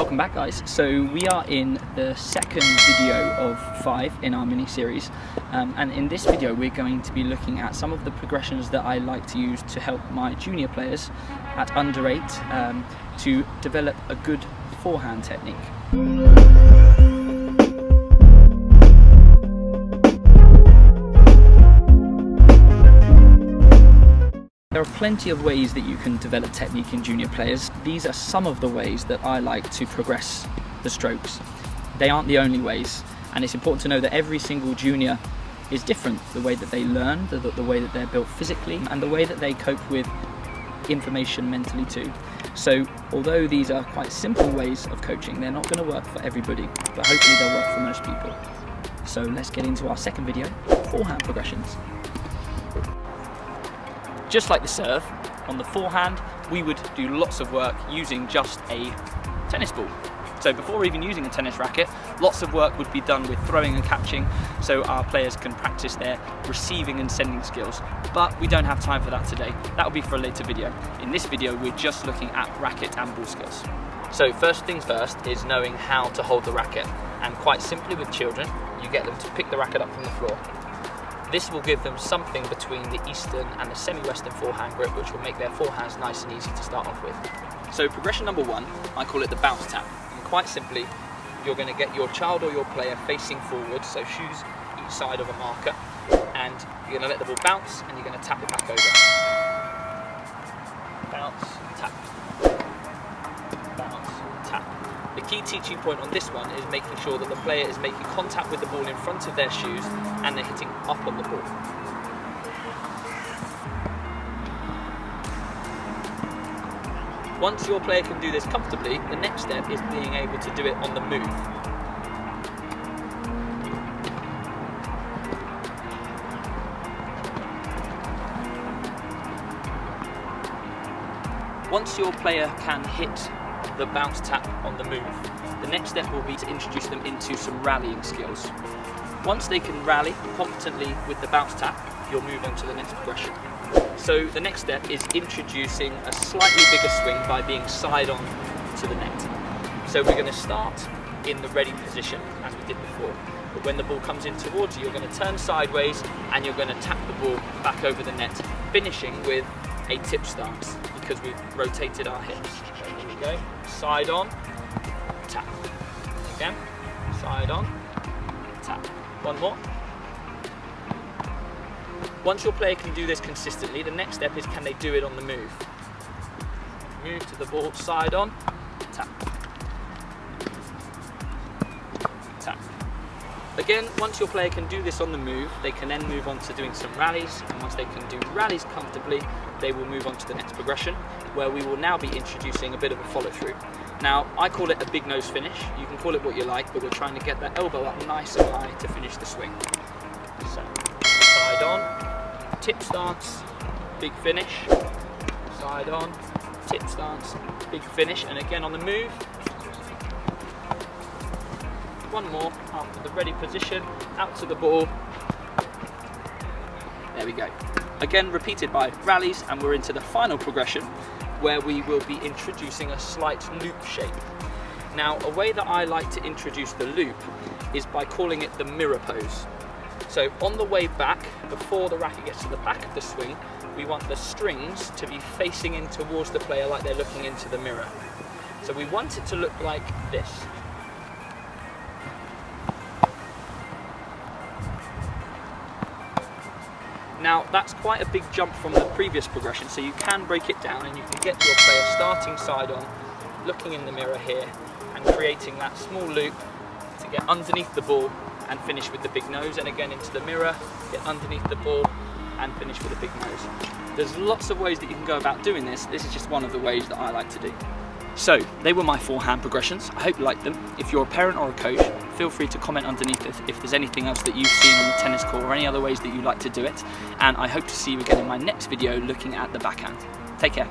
Welcome back, guys. So we are in the second video of 5 in our mini-series, and in this video we're going to be looking at some of the progressions that I like to use to help my junior players at under 8 to develop a good forehand technique. There are plenty of ways that you can develop technique in junior players. These are some of the ways that I like to progress the strokes. They aren't the only ways, and it's important to know that every single junior is different. The way that they learn, the way that they're built physically, and the way that they cope with information mentally too. So although these are quite simple ways of coaching, they're not going to work for everybody, but hopefully they'll work for most people. So let's get into our second video, forehand progressions. Just like the serve, on the forehand, we would do lots of work using just a tennis ball. So before even using a tennis racket, lots of work would be done with throwing and catching, so our players can practice their receiving and sending skills. But we don't have time for that today. That will be for a later video. In this video, we're just looking at racket and ball skills. So first things first is knowing how to hold the racket. And quite simply with children, you get them to pick the racket up from the floor. This will give them something between the Eastern and the semi-Western forehand grip, which will make their forehands nice and easy to start off with. So progression number 1, I call it the bounce tap. And quite simply, you're going to get your child or your player facing forward, so shoes each side of a marker, and you're going to let the ball bounce and you're going to tap it back over. Bounce, tap. Bounce, tap. The key teaching point on this one is making sure that the player is making contact with the ball in front of their shoes and they're hitting up on the ball. Once your player can do this comfortably, the next step is being able to do it on the move. Once your player can hit the bounce tap on the move, the next step will be to introduce them into some rallying skills. Once they can rally competently with the bounce tap, you'll move on to the next progression. So the next step is introducing a slightly bigger swing by being side on to the net. So we're going to start in the ready position as we did before. But when the ball comes in towards you, you're going to turn sideways and you're going to tap the ball back over the net, finishing with a tip stance because we've rotated our hips. So here we go, side on, tap. Again, side on, tap. One more. Once your player can do this consistently, the next step is can they do it on the move. Move to the ball, side on, tap. Tap. Again, once your player can do this on the move, they can then move on to doing some rallies, and once they can do rallies comfortably, they will move on to the next progression, where we will now be introducing a bit of a follow-through. Now, I call it a big nose finish. You can call it what you like, but we're trying to get that elbow up nice and high to finish the swing. So, side on, tip stance, big finish, side on, tip stance, big finish, and again on the move. One more, after the ready position, out to the ball. There we go. Again, repeated by rallies, and we're into the final progression where we will be introducing a slight loop shape. Now, a way that I like to introduce the loop is by calling it the mirror pose. So on the way back, before the racket gets to the back of the swing, we want the strings to be facing in towards the player like they're looking into the mirror. So we want it to look like this. Now, that's quite a big jump from the previous progression, so you can break it down and you can get your player starting side on, looking in the mirror here, and creating that small loop to get underneath the ball and finish with the big nose, and again into the mirror, get underneath the ball and finish with a big nose. There's lots of ways that you can go about doing this. This is just one of the ways that I like to do. So, they were my forehand progressions. I hope you liked them. If you're a parent or a coach, feel free to comment underneath if there's anything else that you've seen on the tennis court or any other ways that you like to do it. And I hope to see you again in my next video looking at the backhand. Take care.